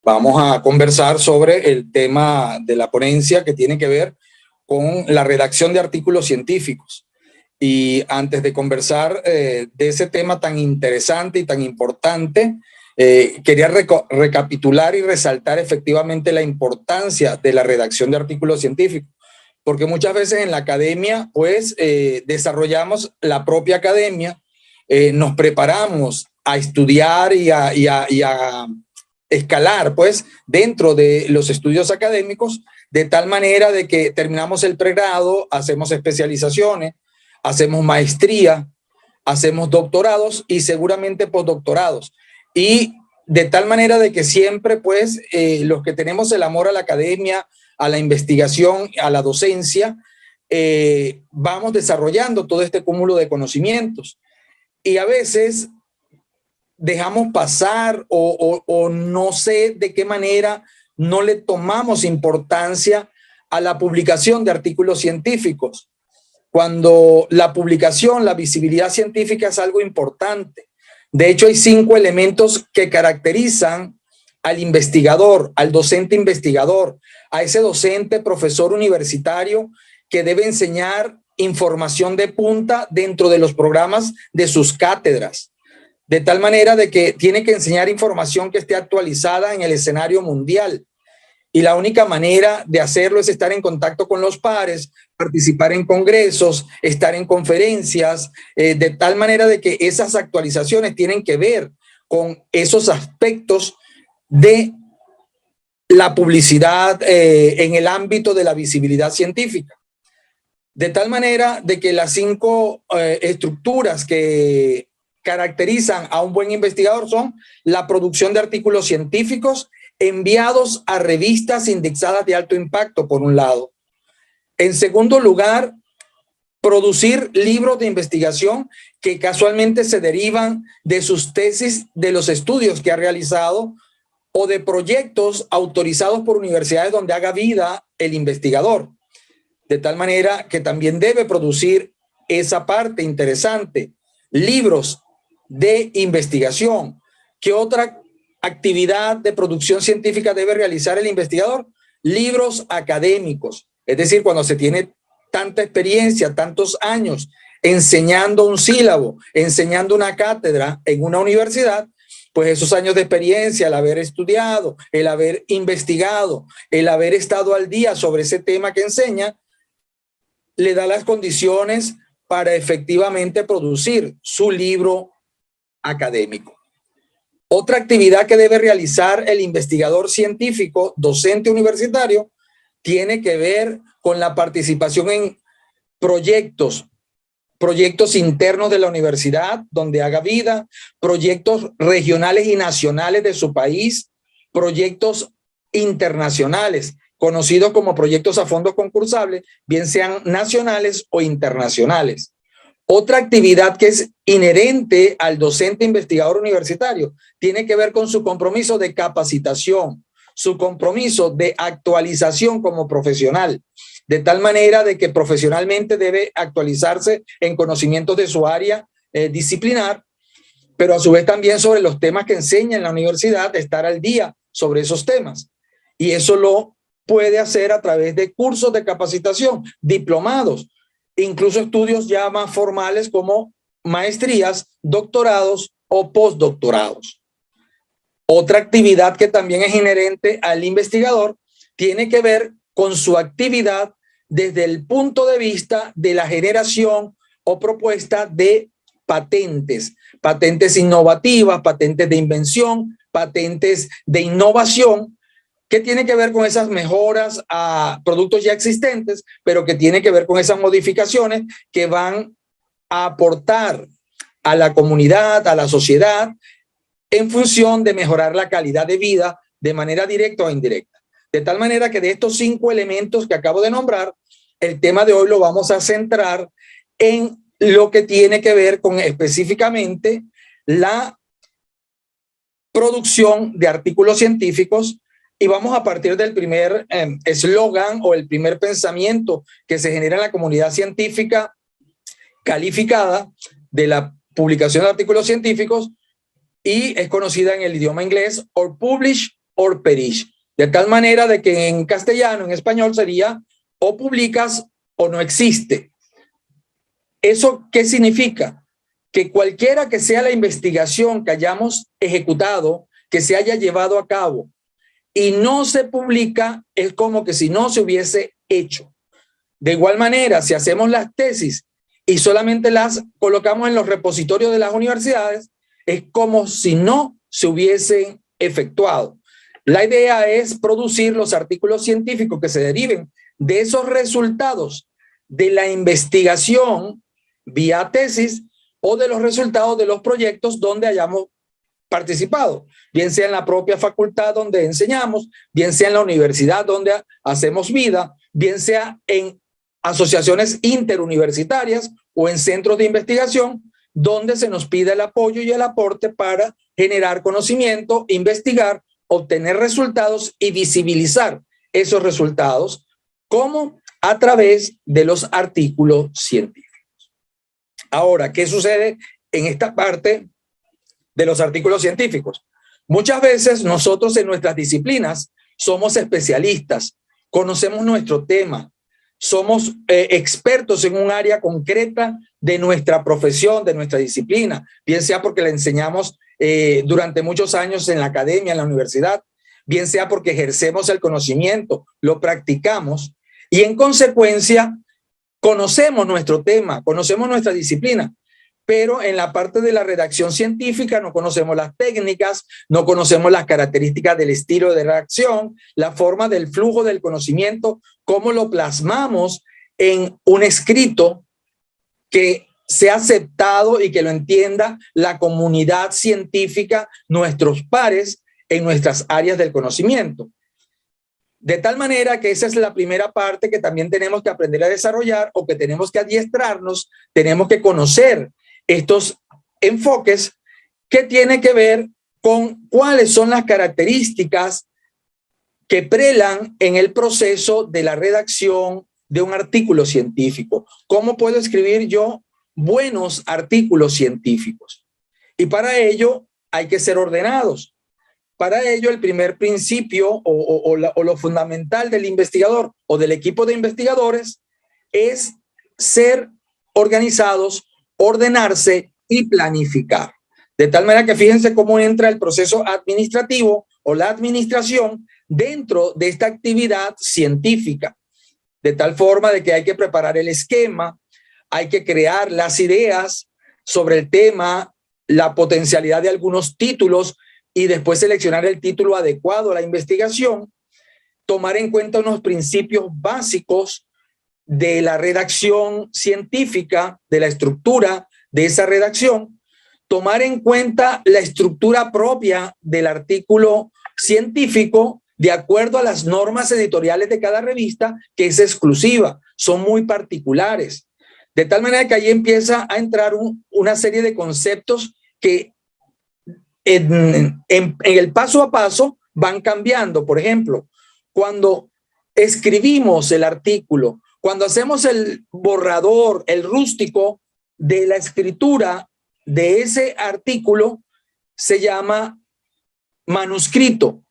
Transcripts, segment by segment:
Vamos a conversar sobre el tema de la ponencia que tiene que ver con la redacción de artículos científicos. Y antes de conversar de ese tema tan interesante y tan importante, quería recapitular y resaltar efectivamente la importancia de la redacción de artículos científicos, porque muchas veces en la academia, pues, desarrollamos la propia academia, nos preparamos a estudiar y a escalar, pues, dentro de los estudios académicos, de tal manera de que terminamos el pregrado, hacemos especializaciones, hacemos maestría, hacemos doctorados y seguramente postdoctorados. Y de tal manera de que siempre, pues, los que tenemos el amor a la academia, a la investigación, a la docencia, vamos desarrollando todo este cúmulo de conocimientos. Y a veces dejamos pasar o no sé de qué manera no le tomamos importancia a la publicación de artículos científicos, cuando la publicación, la visibilidad científica es algo importante. De hecho, hay 5 elementos que caracterizan al investigador, al docente investigador, a ese docente, profesor universitario que debe enseñar información de punta dentro de los programas de sus cátedras, de tal manera de que tiene que enseñar información que esté actualizada en el escenario mundial. Y la única manera de hacerlo es estar en contacto con los pares, participar en congresos, estar en conferencias, de tal manera de que esas actualizaciones tienen que ver con esos aspectos de la publicidad en el ámbito de la visibilidad científica. De tal manera de que las 5 estructuras que caracterizan a un buen investigador son la producción de artículos científicos enviados a revistas indexadas de alto impacto, por un lado. En segundo lugar, producir libros de investigación que casualmente se derivan de sus tesis, de los estudios que ha realizado o de proyectos autorizados por universidades donde haga vida el investigador. De tal manera que también debe producir esa parte interesante, libros de investigación. ¿Qué otra actividad de producción científica debe realizar el investigador? Libros académicos. Es decir, cuando se tiene tanta experiencia, tantos años enseñando un sílabo, enseñando una cátedra en una universidad, pues esos años de experiencia, el haber estudiado, el haber investigado, el haber estado al día sobre ese tema que enseña, le da las condiciones para efectivamente producir su libro académico. Otra actividad que debe realizar el investigador científico, docente universitario, tiene que ver con la participación en proyectos internos de la universidad donde haga vida, proyectos regionales y nacionales de su país, proyectos internacionales, conocidos como proyectos a fondos concursables, bien sean nacionales o internacionales. Otra actividad que es inherente al docente investigador universitario tiene que ver con su compromiso de capacitación, su compromiso de actualización como profesional, de tal manera de que profesionalmente debe actualizarse en conocimientos de su área disciplinar, pero a su vez también sobre los temas que enseña en la universidad, estar al día sobre esos temas. Y eso lo puede hacer a través de cursos de capacitación, diplomados, incluso estudios ya más formales como maestrías, doctorados o postdoctorados. Otra actividad que también es inherente al investigador tiene que ver con su actividad desde el punto de vista de la generación o propuesta de patentes, patentes innovativas, patentes de invención, patentes de innovación, que tiene que ver con esas mejoras a productos ya existentes, pero que tiene que ver con esas modificaciones que van a aportar a la comunidad, a la sociedad, en función de mejorar la calidad de vida de manera directa o indirecta. De tal manera que de estos 5 elementos que acabo de nombrar, el tema de hoy lo vamos a centrar en lo que tiene que ver con específicamente la producción de artículos científicos, y vamos a partir del primer eslogan o el primer pensamiento que se genera en la comunidad científica calificada de la publicación de artículos científicos, y es conocida en el idioma inglés, or publish or perish. De tal manera de que en castellano, en español sería o publicas o no existe. ¿Eso qué significa? Que cualquiera que sea la investigación que hayamos ejecutado, que se haya llevado a cabo y no se publica, es como que si no se hubiese hecho. De igual manera, si hacemos las tesis y solamente las colocamos en los repositorios de las universidades, es como si no se hubiesen efectuado. La idea es producir los artículos científicos que se deriven de esos resultados de la investigación vía tesis o de los resultados de los proyectos donde hayamos participado, bien sea en la propia facultad donde enseñamos, bien sea en la universidad donde hacemos vida, bien sea en asociaciones interuniversitarias o en centros de investigación donde se nos pide el apoyo y el aporte para generar conocimiento, investigar, obtener resultados y visibilizar esos resultados, como a través de los artículos científicos. Ahora, ¿qué sucede en esta parte de los artículos científicos? Muchas veces nosotros en nuestras disciplinas somos especialistas, conocemos nuestro tema, somos expertos en un área concreta de nuestra profesión, de nuestra disciplina, bien sea porque la enseñamos durante muchos años en la academia, en la universidad, bien sea porque ejercemos el conocimiento, lo practicamos y en consecuencia conocemos nuestro tema, conocemos nuestra disciplina, pero en la parte de la redacción científica no conocemos las técnicas, no conocemos las características del estilo de redacción, la forma del flujo del conocimiento, cómo lo plasmamos en un escrito que sea aceptado y que lo entienda la comunidad científica, nuestros pares en nuestras áreas del conocimiento. De tal manera que esa es la primera parte que también tenemos que aprender a desarrollar o que tenemos que adiestrarnos, tenemos que conocer estos enfoques que tienen que ver con cuáles son las características que prelan en el proceso de la redacción de un artículo científico. ¿Cómo puedo escribir yo buenos artículos científicos? Y para ello hay que ser ordenados. Para ello, el primer principio o lo fundamental del investigador o del equipo de investigadores es ser organizados, ordenarse y planificar. De tal manera que fíjense cómo entra el proceso administrativo o la administración dentro de esta actividad científica. De tal forma de que hay que preparar el esquema, hay que crear las ideas sobre el tema, la potencialidad de algunos títulos y después seleccionar el título adecuado a la investigación, tomar en cuenta unos principios básicos de la redacción científica, de la estructura de esa redacción, tomar en cuenta la estructura propia del artículo científico de acuerdo a las normas editoriales de cada revista, que es exclusiva, son muy particulares. De tal manera que ahí empieza a entrar una serie de conceptos que en el paso a paso van cambiando. Por ejemplo, cuando escribimos el artículo, cuando hacemos el borrador, el rústico de la escritura de ese artículo, se llama manuscrito.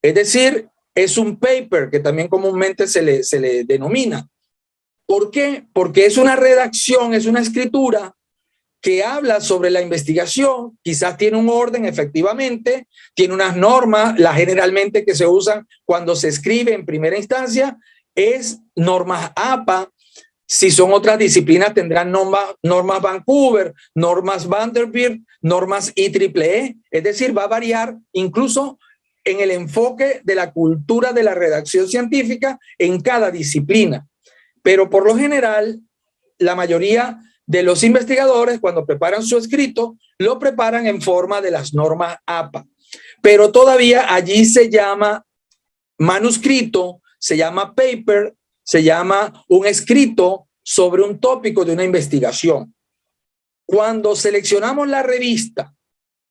Es decir, es un paper que también comúnmente se le denomina. ¿Por qué? Porque es una redacción, es una escritura que habla sobre la investigación, quizás tiene un orden efectivamente, tiene unas normas, las generalmente que se usan cuando se escribe en primera instancia, es normas APA, si son otras disciplinas tendrán normas Vancouver, normas Vanderbilt, normas IEEE, es decir, va a variar incluso en el enfoque de la cultura de la redacción científica en cada disciplina. Pero por lo general, la mayoría de los investigadores, cuando preparan su escrito, lo preparan en forma de las normas APA. Pero todavía allí se llama manuscrito, se llama paper, se llama un escrito sobre un tópico de una investigación. Cuando seleccionamos la revista,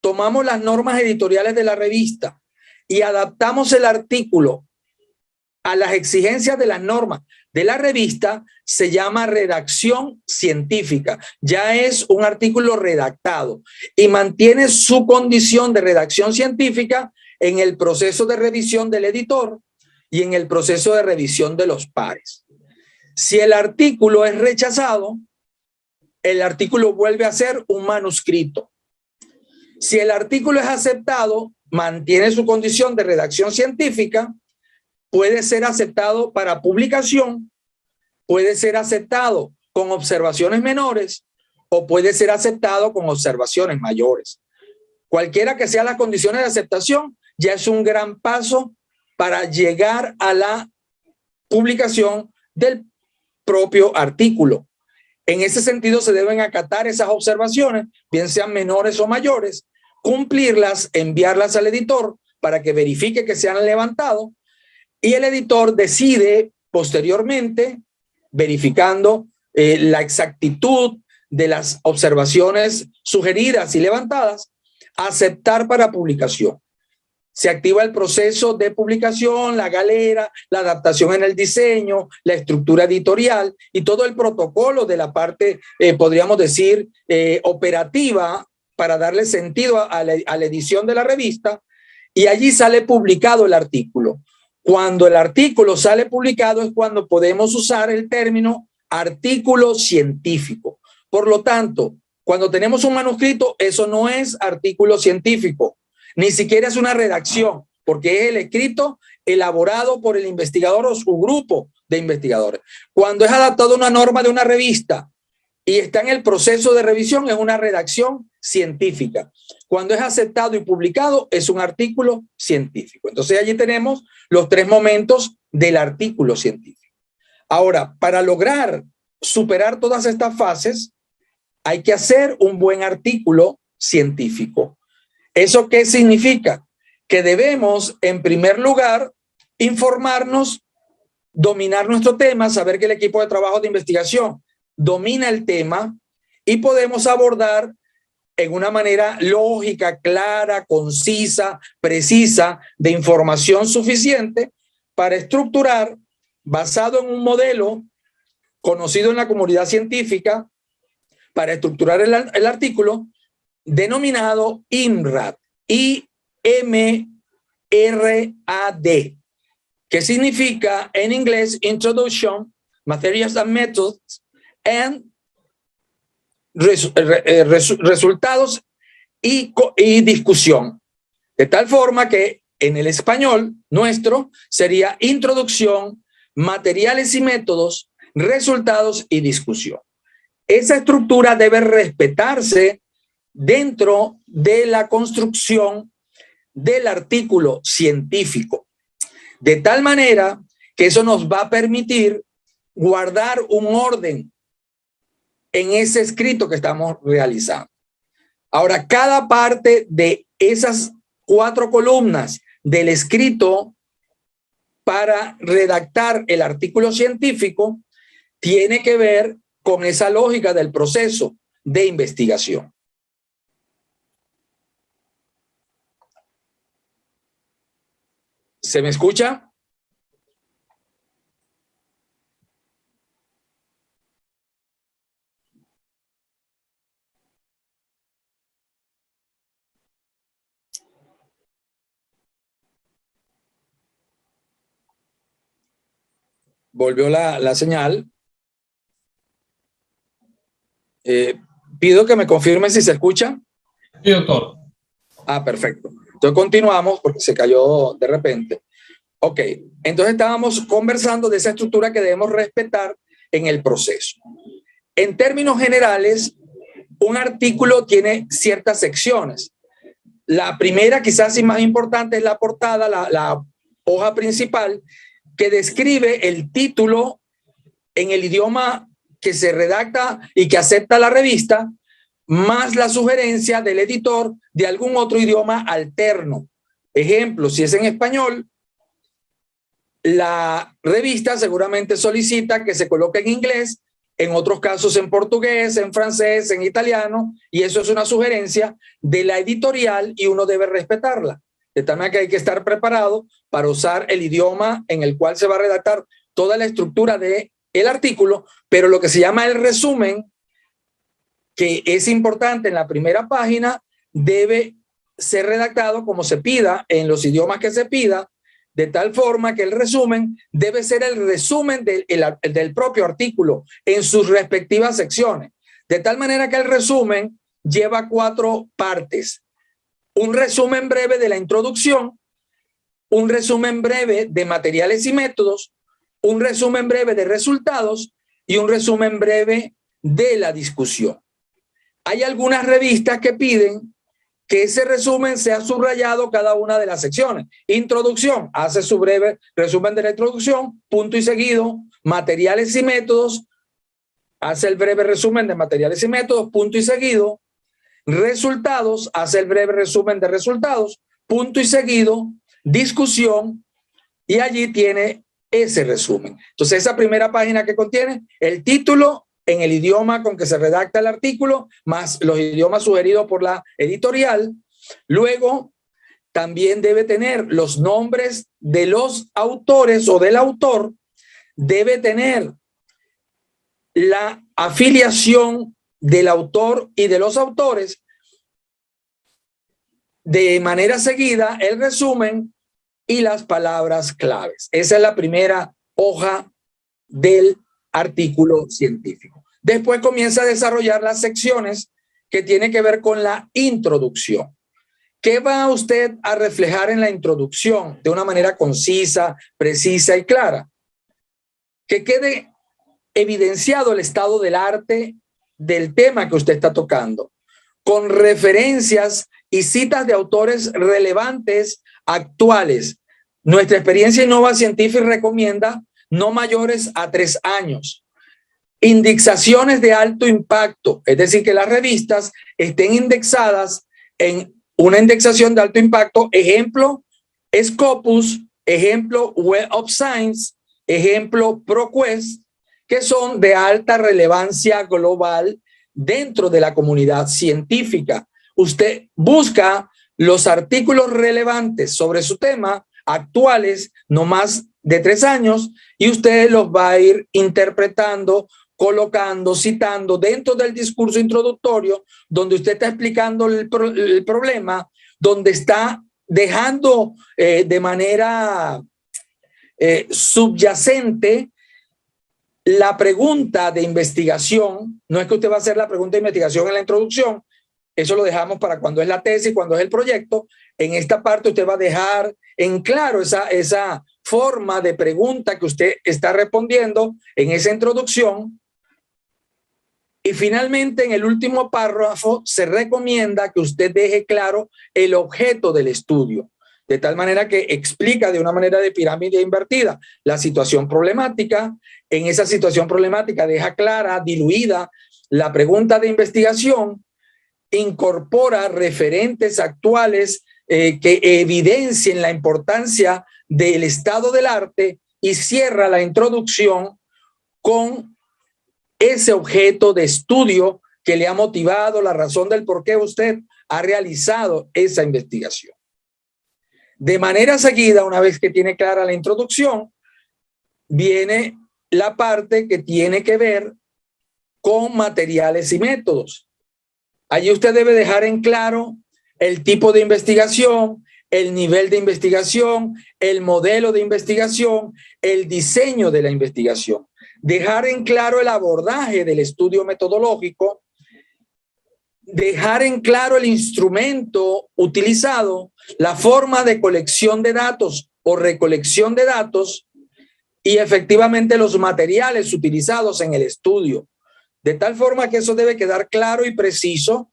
tomamos las normas editoriales de la revista y adaptamos el artículo a las exigencias de las normas de la revista, se llama redacción científica. Ya es un artículo redactado y mantiene su condición de redacción científica en el proceso de revisión del editor y en el proceso de revisión de los pares. Si el artículo es rechazado, el artículo vuelve a ser un manuscrito. Si el artículo es aceptado, mantiene su condición de redacción científica, puede ser aceptado para publicación, puede ser aceptado con observaciones menores o puede ser aceptado con observaciones mayores. Cualquiera que sean las condiciones de aceptación, ya es un gran paso para llegar a la publicación del propio artículo. En ese sentido, se deben acatar esas observaciones, bien sean menores o mayores, cumplirlas, enviarlas al editor para que verifique que se han levantado y el editor decide posteriormente, verificando la exactitud de las observaciones sugeridas y levantadas, aceptar para publicación. Se activa el proceso de publicación, la galera, la adaptación en el diseño, la estructura editorial y todo el protocolo de la parte, podríamos decir, operativa para darle sentido a la edición de la revista, y allí sale publicado el artículo. Cuando el artículo sale publicado es cuando podemos usar el término artículo científico. Por lo tanto, cuando tenemos un manuscrito, eso no es artículo científico. Ni siquiera es una redacción, porque es el escrito elaborado por el investigador o su grupo de investigadores. Cuando es adaptado a una norma de una revista y está en el proceso de revisión, es una redacción científica. Cuando es aceptado y publicado, es un artículo científico. Entonces allí tenemos los tres momentos del artículo científico. Ahora, para lograr superar todas estas fases, hay que hacer un buen artículo científico. ¿Eso qué significa? Que debemos, en primer lugar, informarnos, dominar nuestro tema, saber que el equipo de trabajo de investigación domina el tema y podemos abordar en una manera lógica, clara, concisa, precisa, de información suficiente para estructurar, basado en un modelo conocido en la comunidad científica, para estructurar el artículo, denominado IMRAD, I-M-R-A-D, que significa en inglés Introduction, Materials and Methods, and resultados y discusión. De tal forma que en el español nuestro sería Introducción, Materiales y Métodos, Resultados y Discusión. Esa estructura debe respetarse dentro de la construcción del artículo científico, de tal manera que eso nos va a permitir guardar un orden en ese escrito que estamos realizando. Ahora, cada parte de esas 4 columnas del escrito para redactar el artículo científico tiene que ver con esa lógica del proceso de investigación. ¿Se me escucha? Volvió la señal. Pido que me confirmen si se escucha. Sí, doctor. Ah, perfecto. Entonces continuamos porque se cayó de repente. Ok, entonces estábamos conversando de esa estructura que debemos respetar en el proceso. En términos generales, un artículo tiene ciertas secciones. La primera, quizás y más importante, es la portada, la hoja principal, que describe el título en el idioma que se redacta y que acepta la revista, más la sugerencia del editor de algún otro idioma alterno. Ejemplo, si es en español, la revista seguramente solicita que se coloque en inglés, en otros casos en portugués, en francés, en italiano, y eso es una sugerencia de la editorial y uno debe respetarla. De tal manera que hay que estar preparado para usar el idioma en el cual se va a redactar toda la estructura del artículo, pero lo que se llama el resumen, que es importante en la primera página, debe ser redactado como se pida, en los idiomas que se pida, de tal forma que el resumen debe ser el resumen del propio artículo en sus respectivas secciones. De tal manera que el resumen lleva 4 partes. Un resumen breve de la introducción, un resumen breve de materiales y métodos, un resumen breve de resultados y un resumen breve de la discusión. Hay algunas revistas que piden que ese resumen sea subrayado cada una de las secciones. Introducción, hace su breve resumen de la introducción, punto y seguido. Materiales y métodos, hace el breve resumen de materiales y métodos, punto y seguido. Resultados, hace el breve resumen de resultados, punto y seguido. Discusión, y allí tiene ese resumen. Entonces, esa primera página que contiene el título en el idioma con que se redacta el artículo, más los idiomas sugeridos por la editorial. Luego, también debe tener los nombres de los autores o del autor, debe tener la afiliación del autor y de los autores. De manera seguida, el resumen y las palabras claves. Esa es la primera hoja del artículo científico. Después comienza a desarrollar las secciones que tienen que ver con la introducción. ¿Qué va usted a reflejar en la introducción de una manera concisa, precisa y clara? Que quede evidenciado el estado del arte del tema que usted está tocando, con referencias y citas de autores relevantes actuales. Nuestra experiencia Innova Científica recomienda no mayores a 3 años. Indexaciones de alto impacto, es decir, que las revistas estén indexadas en una indexación de alto impacto, ejemplo, Scopus, ejemplo, Web of Science, ejemplo, ProQuest, que son de alta relevancia global dentro de la comunidad científica. Usted busca los artículos relevantes sobre su tema, actuales, no más de 3 años, y usted los va a ir interpretando, colocando, citando dentro del discurso introductorio, donde usted está explicando el problema, donde está dejando de manera subyacente la pregunta de investigación. No es que usted va a hacer la pregunta de investigación en la introducción, eso lo dejamos para cuando es la tesis, cuando es el proyecto. En esta parte usted va a dejar en claro esa forma de pregunta que usted está respondiendo en esa introducción. Y finalmente, en el último párrafo, se recomienda que usted deje claro el objeto del estudio, de tal manera que explica de una manera de pirámide invertida la situación problemática. En esa situación problemática deja clara, diluida, la pregunta de investigación, incorpora referentes actuales que evidencien la importancia del estado del arte y cierra la introducción con ese objeto de estudio que le ha motivado, la razón del por qué usted ha realizado esa investigación. De manera seguida, una vez que tiene clara la introducción, viene la parte que tiene que ver con materiales y métodos. Allí usted debe dejar en claro el tipo de investigación, el nivel de investigación, el modelo de investigación, el diseño de la investigación. Dejar en claro el abordaje del estudio metodológico, dejar en claro el instrumento utilizado, la forma de colección de datos o recolección de datos y efectivamente los materiales utilizados en el estudio. De tal forma que eso debe quedar claro y preciso,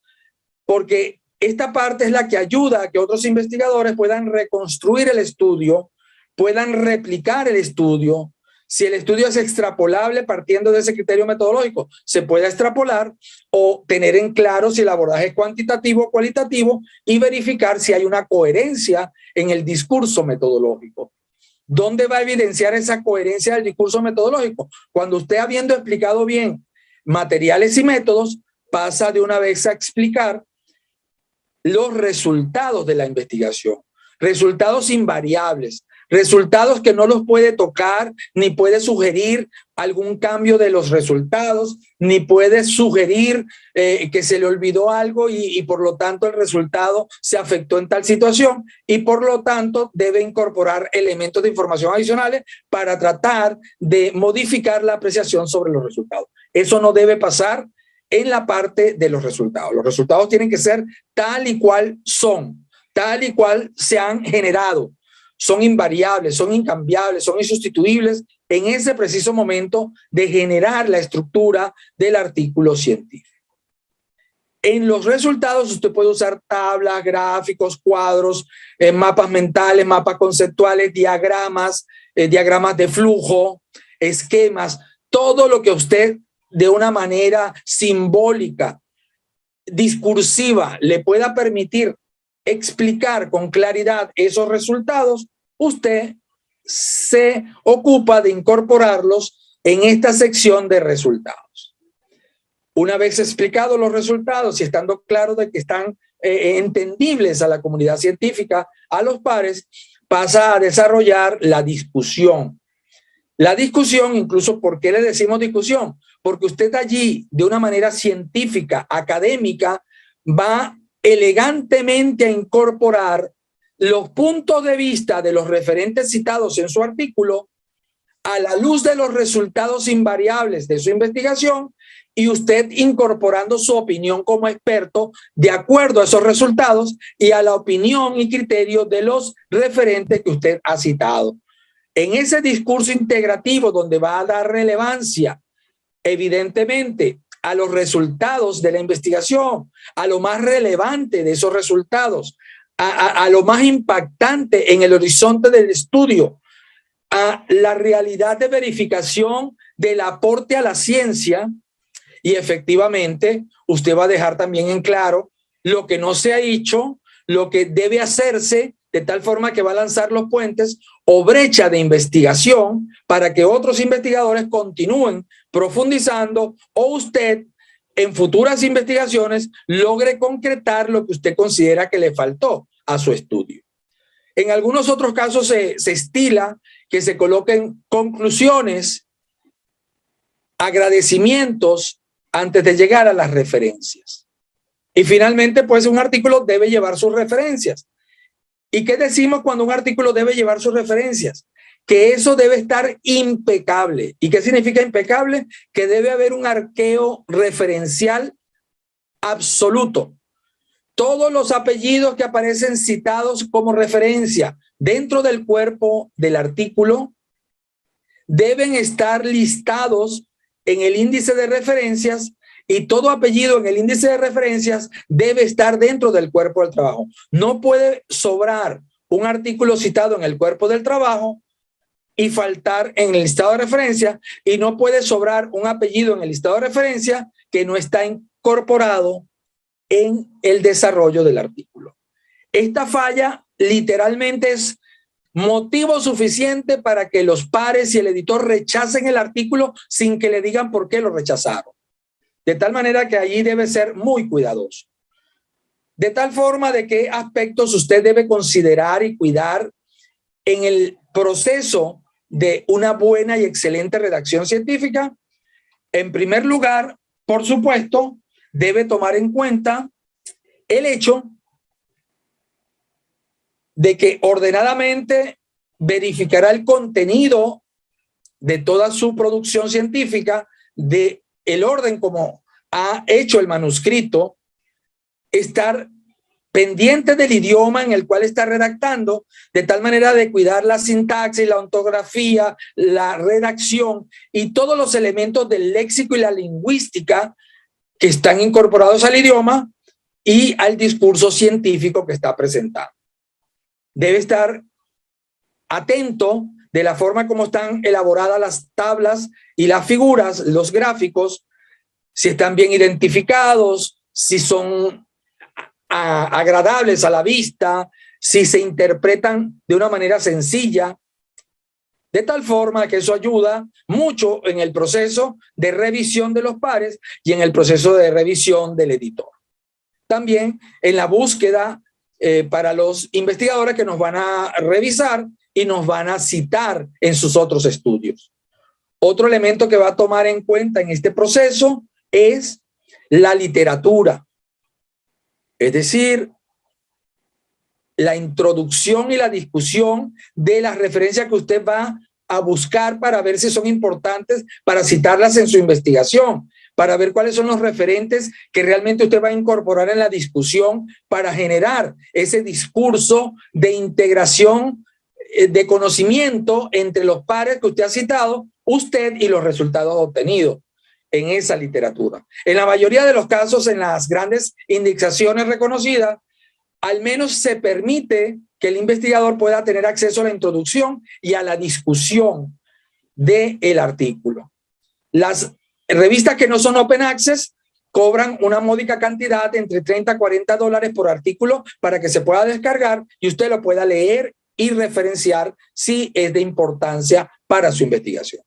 porque esta parte es la que ayuda a que otros investigadores puedan reconstruir el estudio, puedan replicar el estudio. Si el estudio es extrapolable partiendo de ese criterio metodológico, se puede extrapolar o tener en claro si el abordaje es cuantitativo o cualitativo y verificar si hay una coherencia en el discurso metodológico. ¿Dónde va a evidenciar esa coherencia del discurso metodológico? Cuando usted, habiendo explicado bien materiales y métodos, pasa de una vez a explicar los resultados de la investigación, resultados invariables, resultados que no los puede tocar ni puede sugerir algún cambio de los resultados, ni puede sugerir que se le olvidó algo y por lo tanto el resultado se afectó en tal situación y por lo tanto debe incorporar elementos de información adicionales para tratar de modificar la apreciación sobre los resultados. Eso no debe pasar en la parte de los resultados. Los resultados tienen que ser tal y cual son, tal y cual se han generado. Son invariables, son incambiables, son insustituibles en ese preciso momento de generar la estructura del artículo científico. En los resultados usted puede usar tablas, gráficos, cuadros, mapas mentales, mapas conceptuales, diagramas, diagramas de flujo, esquemas, todo lo que usted de una manera simbólica, discursiva, le pueda permitir explicar con claridad esos resultados, usted se ocupa de incorporarlos en esta sección de resultados. Una vez explicados los resultados y estando claro de que están entendibles a la comunidad científica, a los pares, pasa a desarrollar la discusión. La discusión, incluso, ¿por qué le decimos discusión? Porque usted allí, de una manera científica, académica, va elegantemente a incorporar los puntos de vista de los referentes citados en su artículo a la luz de los resultados invariables de su investigación y usted incorporando su opinión como experto de acuerdo a esos resultados y a la opinión y criterio de los referentes que usted ha citado. En ese discurso integrativo donde va a dar relevancia, evidentemente, a los resultados de la investigación, a lo más relevante de esos resultados, a lo más impactante en el horizonte del estudio, a la realidad de verificación del aporte a la ciencia, y efectivamente usted va a dejar también en claro lo que no se ha hecho, lo que debe hacerse, de tal forma que va a lanzar los puentes o brecha de investigación para que otros investigadores continúen profundizando o usted en futuras investigaciones logre concretar lo que usted considera que le faltó a su estudio. En algunos otros casos se estila que se coloquen conclusiones, agradecimientos antes de llegar a las referencias. Y finalmente, pues un artículo debe llevar sus referencias. ¿Y qué decimos cuando un artículo debe llevar sus referencias? Que eso debe estar impecable. ¿Y qué significa impecable? Que debe haber un arqueo referencial absoluto. Todos los apellidos que aparecen citados como referencia dentro del cuerpo del artículo deben estar listados en el índice de referencias y todo apellido en el índice de referencias debe estar dentro del cuerpo del trabajo. No puede sobrar un artículo citado en el cuerpo del trabajo y faltar en el listado de referencia, y no puede sobrar un apellido en el listado de referencia que no está incorporado en el desarrollo del artículo. Esta falla literalmente es motivo suficiente para que los pares y el editor rechacen el artículo sin que le digan por qué lo rechazaron. De tal manera que allí debe ser muy cuidadoso. De tal forma de qué aspectos usted debe considerar y cuidar en el proceso de una buena y excelente redacción científica. En primer lugar, por supuesto, debe tomar en cuenta el hecho de que ordenadamente verificará el contenido de toda su producción científica, de el orden como ha hecho el manuscrito, estar pendiente del idioma en el cual está redactando, de tal manera de cuidar la sintaxis, la ortografía, la redacción y todos los elementos del léxico y la lingüística que están incorporados al idioma y al discurso científico que está presentando. Debe estar atento de la forma como están elaboradas las tablas y las figuras, los gráficos, si están bien identificados, si son agradables a la vista, si se interpretan de una manera sencilla, de tal forma que eso ayuda mucho en el proceso de revisión de los pares y en el proceso de revisión del editor. También en la búsqueda para los investigadores que nos van a revisar y nos van a citar en sus otros estudios. Otro elemento que va a tomar en cuenta en este proceso es la literatura. Es decir, la introducción y la discusión de las referencias que usted va a buscar para ver si son importantes, para citarlas en su investigación, para ver cuáles son los referentes que realmente usted va a incorporar en la discusión para generar ese discurso de integración de conocimiento entre los pares que usted ha citado, usted y los resultados obtenidos en esa literatura. En la mayoría de los casos, en las grandes indexaciones reconocidas, al menos se permite que el investigador pueda tener acceso a la introducción y a la discusión del artículo. Las revistas que no son open access cobran una módica cantidad de entre 30 a 40 dólares por artículo para que se pueda descargar y usted lo pueda leer y referenciar si es de importancia para su investigación.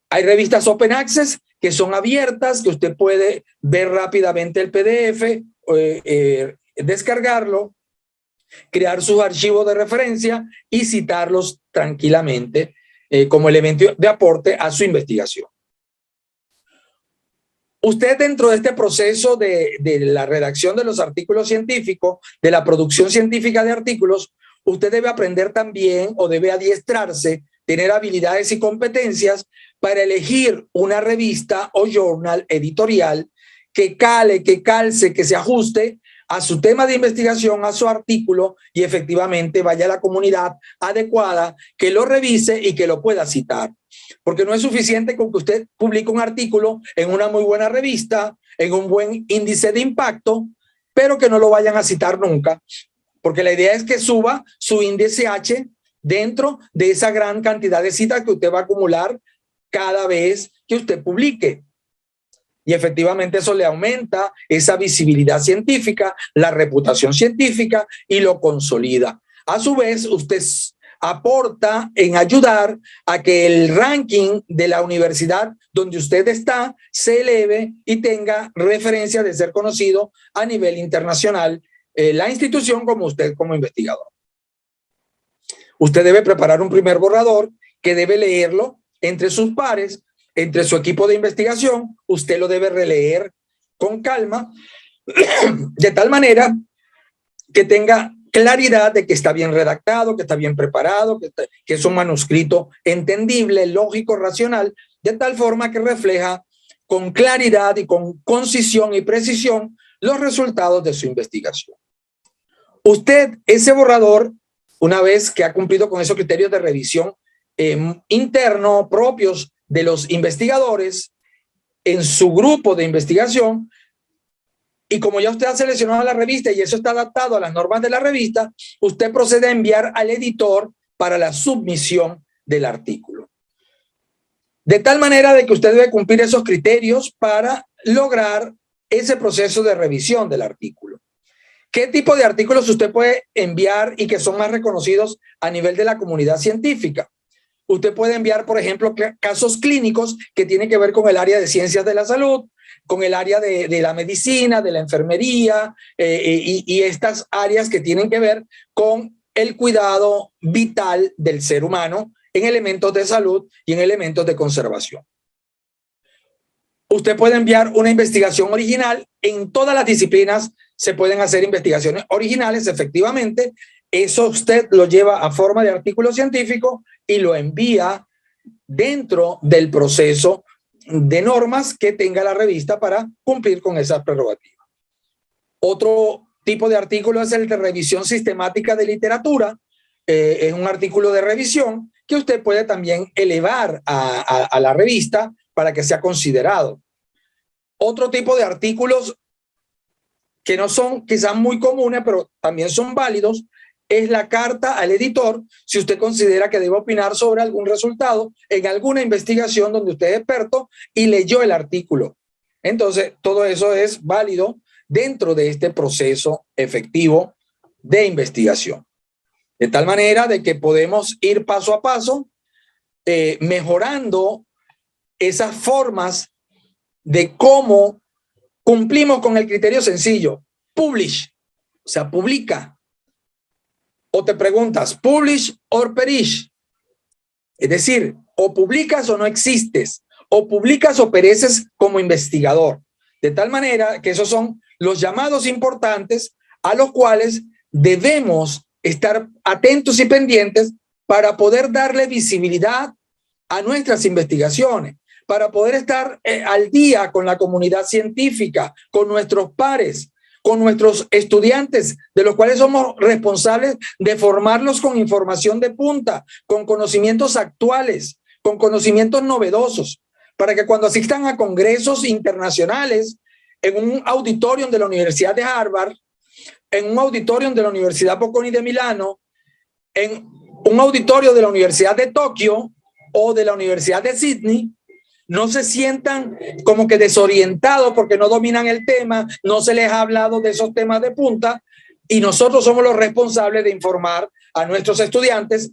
Hay revistas open access que son abiertas, que usted puede ver rápidamente el PDF, descargarlo, crear sus archivos de referencia y citarlos tranquilamente como elemento de aporte a su investigación. Usted dentro de este proceso de la redacción de los artículos científicos, de la producción científica de artículos, usted debe aprender también o debe adiestrarse, tener habilidades y competencias para elegir una revista o journal editorial que cale, que calce, que se ajuste a su tema de investigación, a su artículo y efectivamente vaya a la comunidad adecuada, que lo revise y que lo pueda citar. Porque no es suficiente con que usted publique un artículo en una muy buena revista, en un buen índice de impacto, pero que no lo vayan a citar nunca. Porque la idea es que suba su índice H dentro de esa gran cantidad de citas que usted va a acumular cada vez que usted publique. Y efectivamente eso le aumenta esa visibilidad científica, la reputación científica y lo consolida. A su vez, usted aporta en ayudar a que el ranking de la universidad donde usted está se eleve y tenga referencia de ser conocido a nivel internacional, la institución como usted como investigador. Usted debe preparar un primer borrador que debe leerlo entre sus pares, entre su equipo de investigación. Usted lo debe releer con calma, de tal manera que tenga claridad de que está bien redactado, que está bien preparado, que es un manuscrito entendible, lógico, racional, de tal forma que refleja con claridad y con concisión y precisión los resultados de su investigación. Usted, ese borrador, una vez que ha cumplido con esos criterios de revisión interno propios de los investigadores en su grupo de investigación, y como ya usted ha seleccionado la revista y eso está adaptado a las normas de la revista, usted procede a enviar al editor para la submisión del artículo. De tal manera de que usted debe cumplir esos criterios para lograr ese proceso de revisión del artículo. ¿Qué tipo de artículos usted puede enviar y que son más reconocidos a nivel de la comunidad científica? Usted puede enviar, por ejemplo, casos clínicos que tienen que ver con el área de ciencias de la salud, con el área de la medicina, de la enfermería y estas áreas que tienen que ver con el cuidado vital del ser humano en elementos de salud y en elementos de conservación. Usted puede enviar una investigación original. En todas las disciplinas se pueden hacer investigaciones originales, efectivamente. Eso usted lo lleva a forma de artículo científico y lo envía dentro del proceso de normas que tenga la revista para cumplir con esas prerrogativas. Otro tipo de artículo es el de revisión sistemática de literatura. Es un artículo de revisión que usted puede también elevar a la revista para que sea considerado. Otro tipo de artículos que no son quizás muy comunes, pero también son válidos, es la carta al editor si usted considera que debe opinar sobre algún resultado en alguna investigación donde usted es experto y leyó el artículo. Entonces, todo eso es válido dentro de este proceso efectivo de investigación. De tal manera de que podemos ir paso a paso mejorando esas formas de cómo cumplimos con el criterio sencillo. Publish, o sea, publica. O te preguntas, publish or perish. Es decir, O publicas o no existes, o publicas o pereces como investigador. De tal manera que esos son los llamados importantes a los cuales debemos estar atentos y pendientes para poder darle visibilidad a nuestras investigaciones, para poder estar al día con la comunidad científica, con nuestros pares, con nuestros estudiantes, de los cuales somos responsables de formarlos con información de punta, con conocimientos actuales, con conocimientos novedosos, para que cuando asistan a congresos internacionales, en un auditorium de la Universidad de Harvard, en un auditorium de la Universidad Bocconi de Milano, en un auditorio de la Universidad de Tokio o de la Universidad de Sydney, no se sientan como que desorientados porque no dominan el tema, no se les ha hablado de esos temas de punta, y nosotros somos los responsables de informar a nuestros estudiantes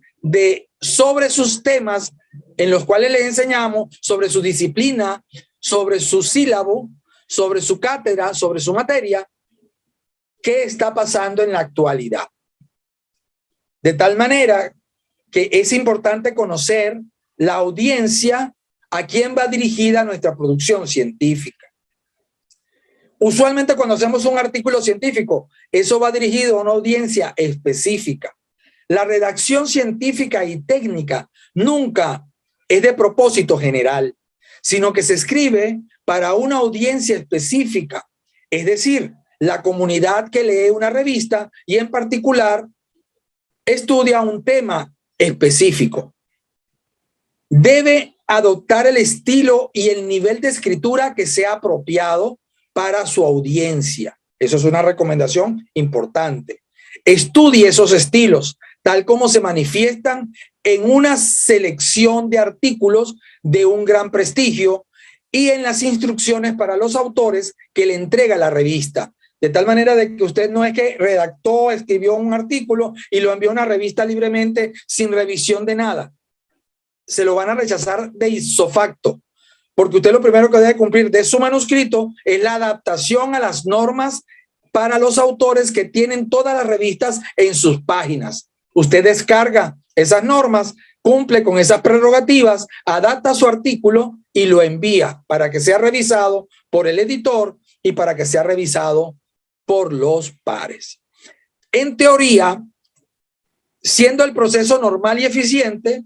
sobre sus temas en los cuales les enseñamos, sobre su disciplina, sobre su sílabo, sobre su cátedra, sobre su materia, qué está pasando en la actualidad. De tal manera que es importante conocer la audiencia a quién va dirigida nuestra producción científica. Usualmente cuando hacemos un artículo científico, eso va dirigido a una audiencia específica. La redacción científica y técnica nunca es de propósito general, sino que se escribe para una audiencia específica, es decir, la comunidad que lee una revista y en particular estudia un tema específico. Debe adoptar el estilo y el nivel de escritura que sea apropiado para su audiencia. Eso es una recomendación importante. Estudie esos estilos, tal como se manifiestan en una selección de artículos de un gran prestigio y en las instrucciones para los autores que le entrega la revista. De tal manera de que usted no es que redactó, escribió un artículo y lo envió a una revista libremente sin revisión de nada. Se lo van a rechazar de ipso facto, porque usted lo primero que debe cumplir de su manuscrito es la adaptación a las normas para los autores que tienen todas las revistas en sus páginas. Usted descarga esas normas, cumple con esas prerrogativas, adapta su artículo y lo envía para que sea revisado por el editor y para que sea revisado por los pares. En teoría, siendo el proceso normal y eficiente,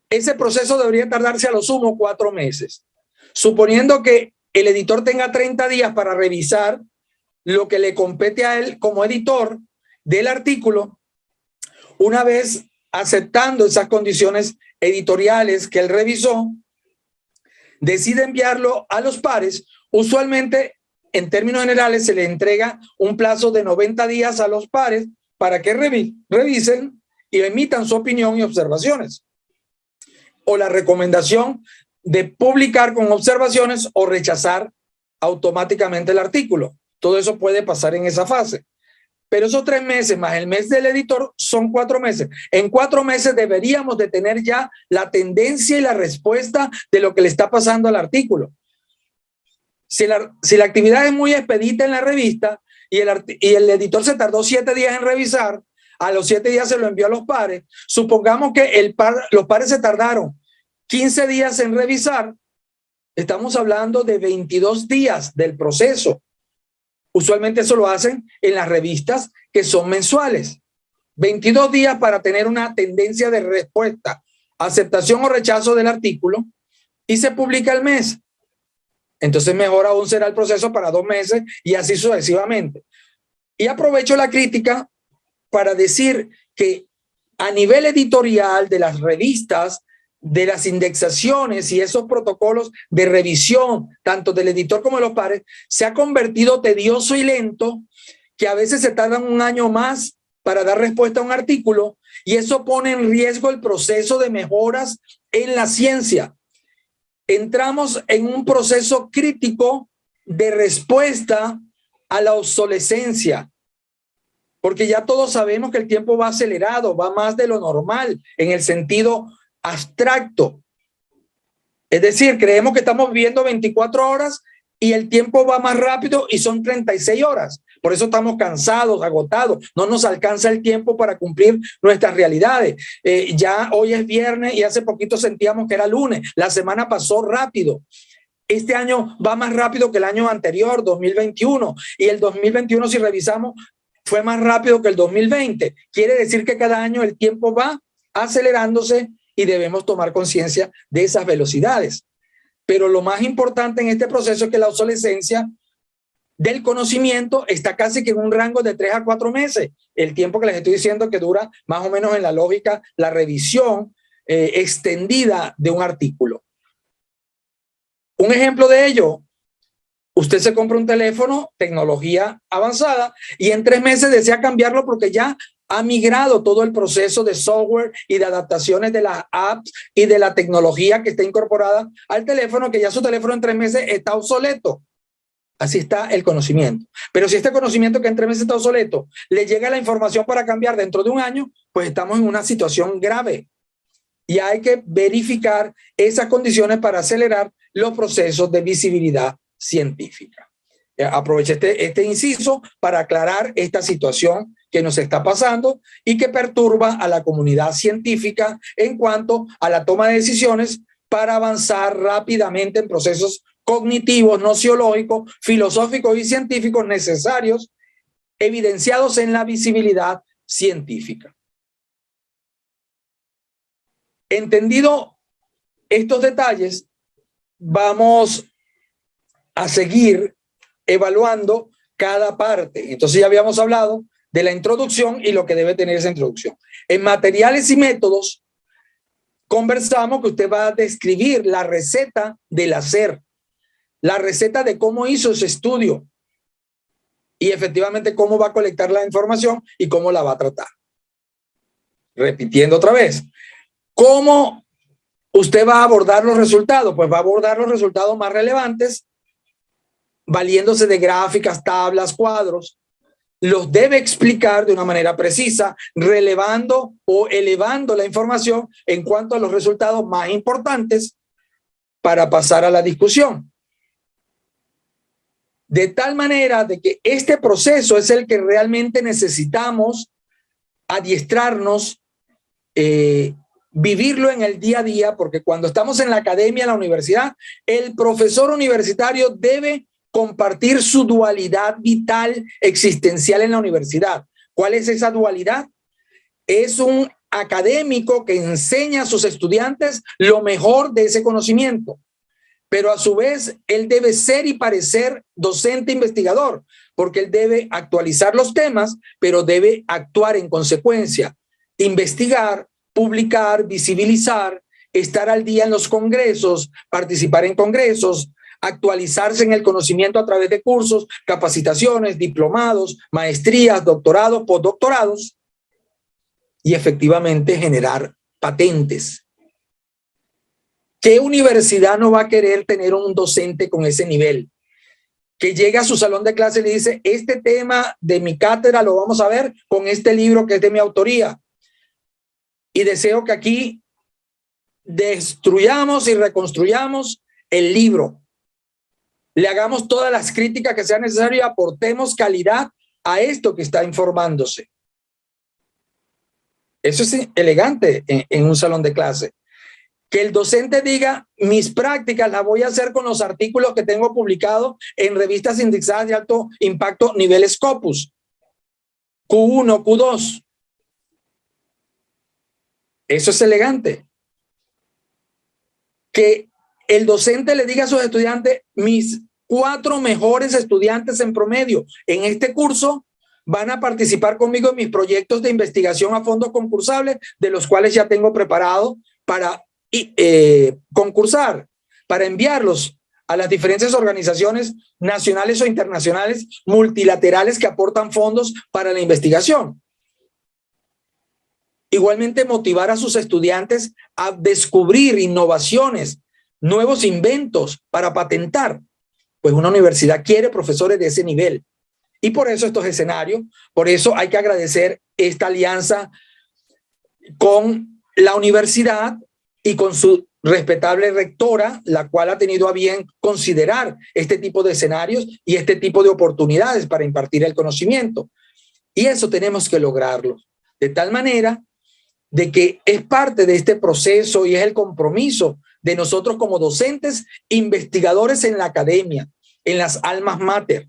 ese proceso debería tardarse a lo sumo 4 meses. Suponiendo que el editor tenga 30 días para revisar lo que le compete a él como editor del artículo, una vez aceptando esas condiciones editoriales que él revisó, decide enviarlo a los pares. Usualmente, en términos generales, se le entrega un plazo de 90 días a los pares para que revisen y emitan su opinión y observaciones. O la recomendación de publicar con observaciones o rechazar automáticamente el artículo. Todo eso puede pasar en esa fase. Pero esos 3 meses más el mes del editor son 4 meses. En 4 meses deberíamos de tener ya la tendencia y la respuesta de lo que le está pasando al artículo. Si la actividad es muy expedita en la revista y el editor se tardó 7 días en revisar, a los 7 días se lo envió a los pares. Supongamos que los pares se tardaron 15 días en revisar. Estamos hablando de 22 días del proceso. Usualmente eso lo hacen en las revistas que son mensuales. 22 días para tener una tendencia de respuesta, aceptación o rechazo del artículo, y se publica el mes. Entonces mejor aún será el proceso para 2 meses y así sucesivamente. Y aprovecho la crítica para decir que a nivel editorial de las revistas, de las indexaciones y esos protocolos de revisión, tanto del editor como de los pares, se ha convertido tedioso y lento, que a veces se tardan 1 año más para dar respuesta a un artículo, y eso pone en riesgo el proceso de mejoras en la ciencia. Entramos en un proceso crítico de respuesta a la obsolescencia, porque ya todos sabemos que el tiempo va acelerado, va más de lo normal en el sentido abstracto. Es decir, creemos que estamos viviendo 24 horas y el tiempo va más rápido y son 36 horas. Por eso estamos cansados, agotados. No nos alcanza el tiempo para cumplir nuestras realidades. Ya hoy es viernes y hace poquito sentíamos que era lunes. La semana pasó rápido. Este año va más rápido que el año anterior, 2021. Y el 2021, si revisamos, fue más rápido que el 2020. Quiere decir que cada año el tiempo va acelerándose y debemos tomar conciencia de esas velocidades. Pero lo más importante en este proceso es que la obsolescencia del conocimiento está casi que en un rango de 3 a 4 meses. El tiempo que les estoy diciendo que dura más o menos en la lógica, la revisión extendida de un artículo. Un ejemplo de ello, usted se compra un teléfono, tecnología avanzada, y en 3 meses desea cambiarlo porque ya ha migrado todo el proceso de software y de adaptaciones de las apps y de la tecnología que está incorporada al teléfono, que ya su teléfono en 3 meses está obsoleto. Así está el conocimiento. Pero si este conocimiento que en 3 meses está obsoleto, le llega la información para cambiar dentro de un año, pues estamos en una situación grave. Y hay que verificar esas condiciones para acelerar los procesos de visibilidad científica. Aproveché este inciso para aclarar esta situación que nos está pasando y que perturba a la comunidad científica en cuanto a la toma de decisiones para avanzar rápidamente en procesos cognitivos, nociológicos, filosóficos y científicos necesarios, evidenciados en la visibilidad científica. Entendido estos detalles, vamos a seguir evaluando cada parte. Entonces ya habíamos hablado de la introducción y lo que debe tener esa introducción. En materiales y métodos, conversamos que usted va a describir la receta del hacer, la receta de cómo hizo ese estudio y efectivamente cómo va a colectar la información y cómo la va a tratar. Repitiendo otra vez, ¿cómo usted va a abordar los resultados? Pues va a abordar los resultados más relevantes valiéndose de gráficas, tablas, cuadros. Los debe explicar de una manera precisa, relevando o elevando la información en cuanto a los resultados más importantes para pasar a la discusión. De tal manera de que este proceso es el que realmente necesitamos adiestrarnos, vivirlo en el día a día, porque cuando estamos en la academia, en la universidad, el profesor universitario debe compartir su dualidad vital existencial en la universidad. ¿Cuál es esa dualidad? Es un académico que enseña a sus estudiantes lo mejor de ese conocimiento, pero a su vez él debe ser y parecer docente investigador, porque él debe actualizar los temas, pero debe actuar en consecuencia, investigar, publicar, visibilizar, estar al día en los congresos, participar en congresos, actualizarse en el conocimiento a través de cursos, capacitaciones, diplomados, maestrías, doctorados, postdoctorados y efectivamente generar patentes. ¿Qué universidad no va a querer tener un docente con ese nivel? Que llegue a su salón de clase y le dice, este tema de mi cátedra lo vamos a ver con este libro que es de mi autoría. Y deseo que aquí destruyamos y reconstruyamos el libro. Le hagamos todas las críticas que sean necesarias y aportemos calidad a esto que está informándose. Eso es elegante en un salón de clase. Que el docente diga, mis prácticas las voy a hacer con los artículos que tengo publicados en revistas indexadas de alto impacto nivel Scopus, Q1, Q2. Eso es elegante. Que el docente le diga a sus estudiantes, mis 4 mejores estudiantes en promedio en este curso van a participar conmigo en mis proyectos de investigación a fondos concursables, de los cuales ya tengo preparado para concursar, para enviarlos a las diferentes organizaciones nacionales o internacionales multilaterales que aportan fondos para la investigación. Igualmente, motivar a sus estudiantes a descubrir innovaciones, nuevos inventos para patentar. Pues una universidad quiere profesores de ese nivel. Y por eso estos escenarios, por eso hay que agradecer esta alianza con la universidad y con su respetable rectora, la cual ha tenido a bien considerar este tipo de escenarios y este tipo de oportunidades para impartir el conocimiento. Y eso tenemos que lograrlo, de tal manera de que es parte de este proceso y es el compromiso de nosotros como docentes, investigadores en la academia, en las almas mater.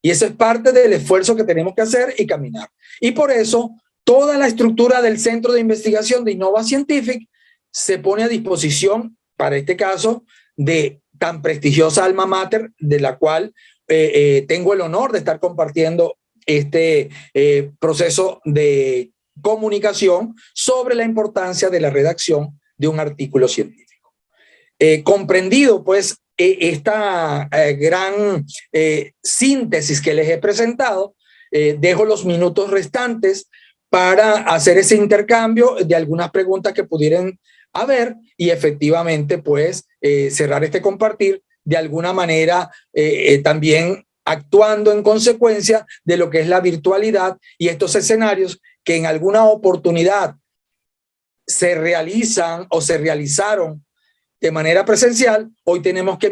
Y eso es parte del esfuerzo que tenemos que hacer y caminar. Y por eso, toda la estructura del Centro de Investigación de Innova Scientific se pone a disposición, para este caso, de tan prestigiosa alma mater, de la cual tengo el honor de estar compartiendo este proceso de comunicación sobre la importancia de la redacción de un artículo científico. Comprendido, pues, esta gran síntesis que les he presentado, dejo los minutos restantes para hacer ese intercambio de algunas preguntas que pudieran haber y efectivamente, pues, cerrar este compartir de alguna manera también actuando en consecuencia de lo que es la virtualidad y estos escenarios que en alguna oportunidad se realizan o se realizaron de manera presencial, hoy tenemos que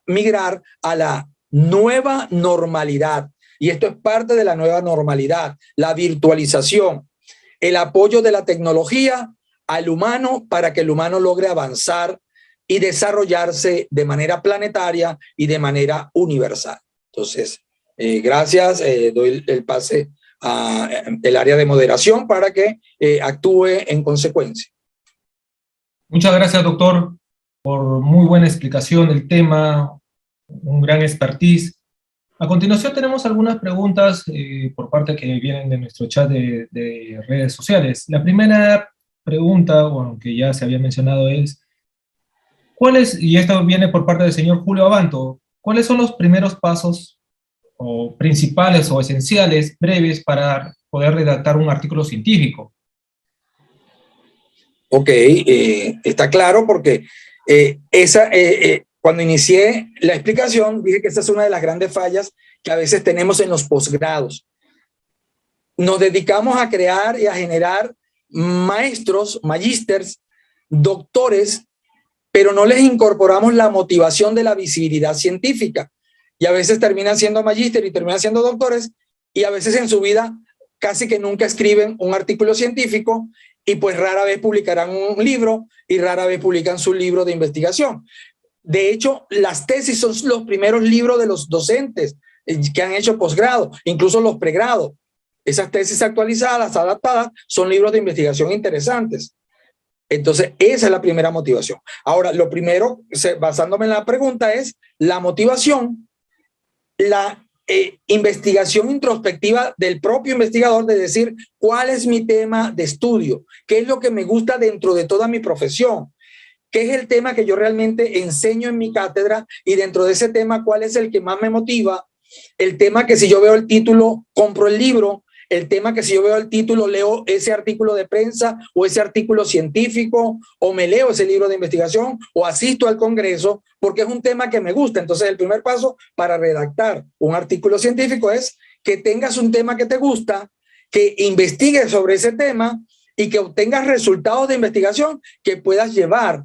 migrar a la nueva normalidad. Y esto es parte de la nueva normalidad, la virtualización, el apoyo de la tecnología al humano para que el humano logre avanzar y desarrollarse de manera planetaria y de manera universal. Entonces, gracias, doy el pase al área de moderación para que actúe en consecuencia. Muchas gracias, doctor, por muy buena explicación del tema, un gran expertise. A continuación tenemos algunas preguntas por parte que vienen de nuestro chat de redes sociales. La primera pregunta, bueno, que ya se había mencionado es, ¿cuáles, y esto viene por parte del señor Julio Abanto, cuáles son los primeros pasos o principales o esenciales, breves, para poder redactar un artículo científico? Ok, está claro porque cuando inicié la explicación dije que esa es una de las grandes fallas que a veces tenemos en los posgrados. Nos dedicamos a crear y a generar maestros, magísters, doctores, pero no les incorporamos la motivación de la visibilidad científica. Y a veces terminan siendo magíster y terminan siendo doctores y a veces en su vida casi que nunca escriben un artículo científico y pues rara vez publicarán un libro y rara vez publican su libro de investigación. De hecho, las tesis son los primeros libros de los docentes que han hecho posgrado, incluso los pregrados. Esas tesis actualizadas, adaptadas, son libros de investigación interesantes. Entonces, esa es la primera motivación. Ahora, lo primero, basándome en la pregunta, es la motivación, la investigación introspectiva del propio investigador, de decir cuál es mi tema de estudio, qué es lo que me gusta dentro de toda mi profesión, qué es el tema que yo realmente enseño en mi cátedra y dentro de ese tema cuál es el que más me motiva, el tema que si yo veo el título compro el libro, el tema que si yo veo el título leo ese artículo de prensa o ese artículo científico o me leo ese libro de investigación o asisto al congreso porque es un tema que me gusta. Entonces el primer paso para redactar un artículo científico es que tengas un tema que te gusta, que investigues sobre ese tema y que obtengas resultados de investigación que puedas llevar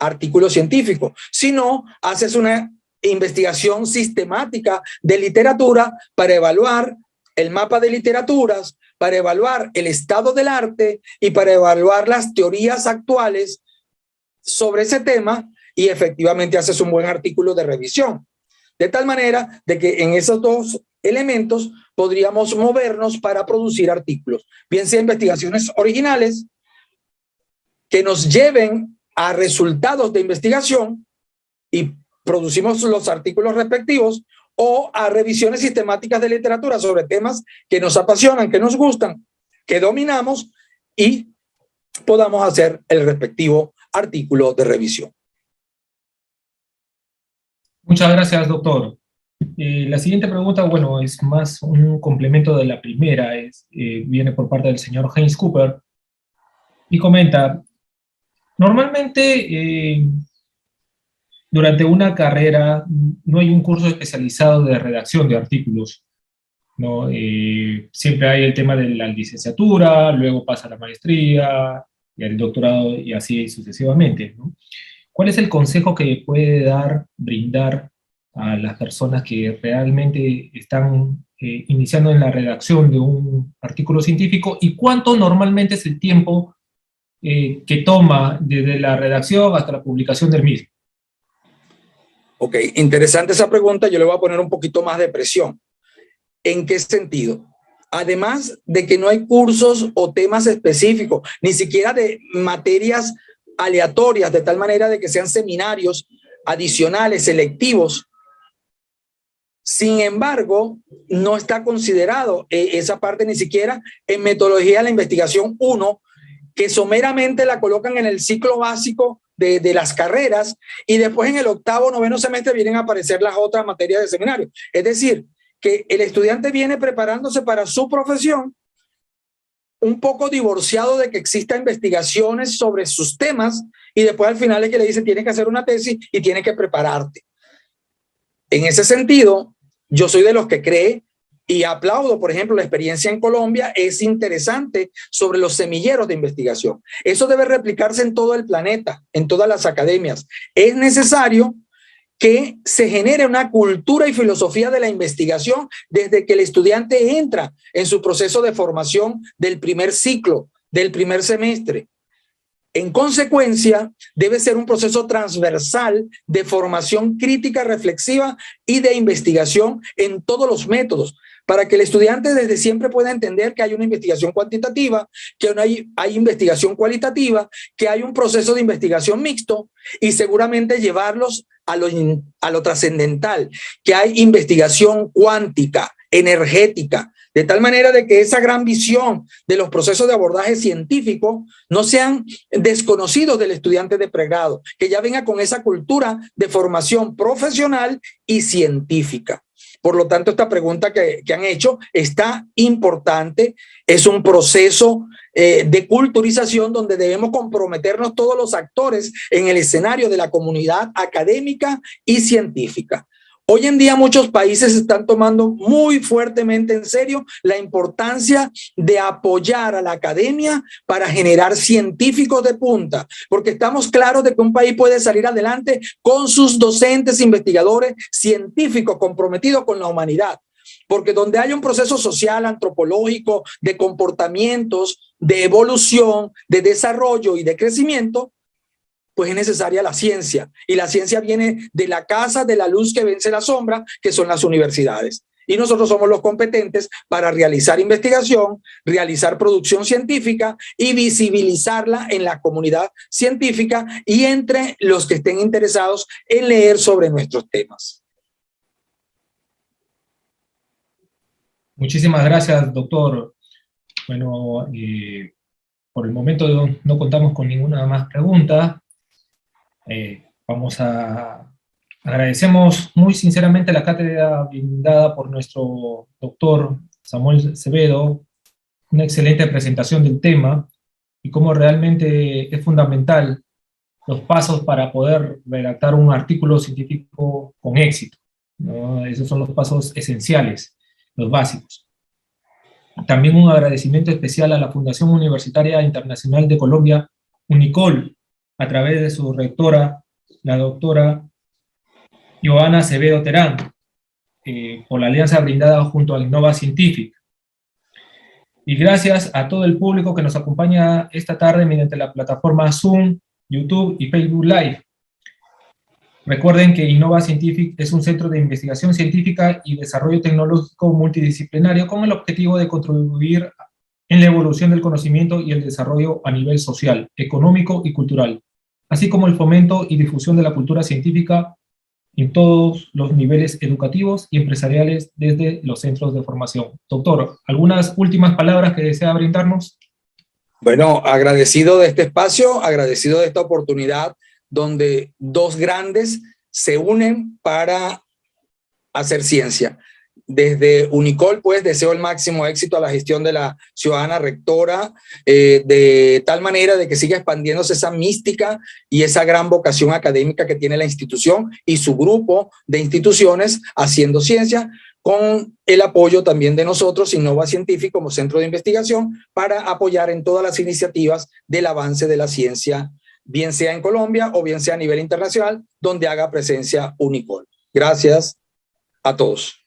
a artículos científicos. Si no, haces una investigación sistemática de literatura para evaluar el mapa de literaturas, para evaluar el estado del arte y para evaluar las teorías actuales sobre ese tema y efectivamente haces un buen artículo de revisión. De tal manera de que en esos dos elementos podríamos movernos para producir artículos, bien sea investigaciones originales que nos lleven a resultados de investigación y producimos los artículos respectivos, o a revisiones sistemáticas de literatura sobre temas que nos apasionan, que nos gustan, que dominamos y podamos hacer el respectivo artículo de revisión. Muchas gracias, doctor. La siguiente pregunta, bueno, es más un complemento de la primera, viene por parte del señor Heinz Cooper y comenta, normalmente durante una carrera no hay un curso especializado de redacción de artículos, ¿no? Siempre hay el tema de la licenciatura, luego pasa a la maestría y al doctorado y así sucesivamente, ¿no? ¿Cuál es el consejo que puede brindar a las personas que realmente están iniciando en la redacción de un artículo científico? ¿Y cuánto normalmente es el tiempo que toma desde la redacción hasta la publicación del mismo? Ok, interesante esa pregunta. Yo le voy a poner un poquito más de presión. ¿En qué sentido? Además de que no hay cursos o temas específicos, ni siquiera de materias aleatorias, de tal manera de que sean seminarios adicionales, selectivos. Sin embargo, no está considerado esa parte ni siquiera en metodología de la investigación 1, que someramente la colocan en el ciclo básico de las carreras, y después en el octavo, noveno semestre vienen a aparecer las otras materias de seminario. Es decir, que el estudiante viene preparándose para su profesión, un poco divorciado de que exista investigaciones sobre sus temas, y después al final es que le dicen tienes que hacer una tesis y tienes que prepararte. En ese sentido, yo soy de los que cree y aplaudo, por ejemplo, la experiencia en Colombia es interesante sobre los semilleros de investigación. Eso debe replicarse en todo el planeta, en todas las academias. Es necesario que se genere una cultura y filosofía de la investigación desde que el estudiante entra en su proceso de formación del primer ciclo, del primer semestre. En consecuencia, debe ser un proceso transversal de formación crítica, reflexiva y de investigación en todos los métodos, para que el estudiante desde siempre pueda entender que hay una investigación cuantitativa, que hay investigación cualitativa, que hay un proceso de investigación mixto, y seguramente llevarlos a lo trascendental, que hay investigación cuántica, energética, de tal manera de que esa gran visión de los procesos de abordaje científico no sean desconocidos del estudiante de pregrado, que ya venga con esa cultura de formación profesional y científica. Por lo tanto, esta pregunta que han hecho está importante, es un proceso de culturización donde debemos comprometernos todos los actores en el escenario de la comunidad académica y científica. Hoy en día muchos países están tomando muy fuertemente en serio la importancia de apoyar a la academia para generar científicos de punta, porque estamos claros de que un país puede salir adelante con sus docentes, investigadores, científicos comprometidos con la humanidad. Porque donde hay un proceso social, antropológico, de comportamientos, de evolución, de desarrollo y de crecimiento, pues es necesaria la ciencia. Y la ciencia viene de la casa de la luz que vence la sombra, que son las universidades. Y nosotros somos los competentes para realizar investigación, realizar producción científica y visibilizarla en la comunidad científica y entre los que estén interesados en leer sobre nuestros temas. Muchísimas gracias, doctor. Bueno, por el momento no contamos con ninguna más pregunta. Agradecemos muy sinceramente la cátedra brindada por nuestro doctor Samuel Sevedo, una excelente presentación del tema y cómo realmente es fundamental los pasos para poder redactar un artículo científico con éxito, ¿no? Esos son los pasos esenciales, los básicos. También un agradecimiento especial a la Fundación Universitaria Internacional de Colombia, UNICOL, a través de su rectora, la doctora Joana Acevedo Terán, por la alianza brindada junto a Innova Scientific. Y gracias a todo el público que nos acompaña esta tarde mediante la plataforma Zoom, YouTube y Facebook Live. Recuerden que Innova Scientific es un centro de investigación científica y desarrollo tecnológico multidisciplinario con el objetivo de contribuir en la evolución del conocimiento y el desarrollo a nivel social, económico y cultural, así como el fomento y difusión de la cultura científica en todos los niveles educativos y empresariales desde los centros de formación. Doctor, ¿algunas últimas palabras que desea brindarnos? Bueno, agradecido de este espacio, agradecido de esta oportunidad donde dos grandes se unen para hacer ciencia. Desde UNICOL, pues, deseo el máximo éxito a la gestión de la ciudadana rectora, de tal manera de que siga expandiéndose esa mística y esa gran vocación académica que tiene la institución y su grupo de instituciones haciendo ciencia, con el apoyo también de nosotros, Innova Scientific, como centro de investigación, para apoyar en todas las iniciativas del avance de la ciencia bien sea en Colombia o bien sea a nivel internacional, donde haga presencia Unicol. Gracias a todos.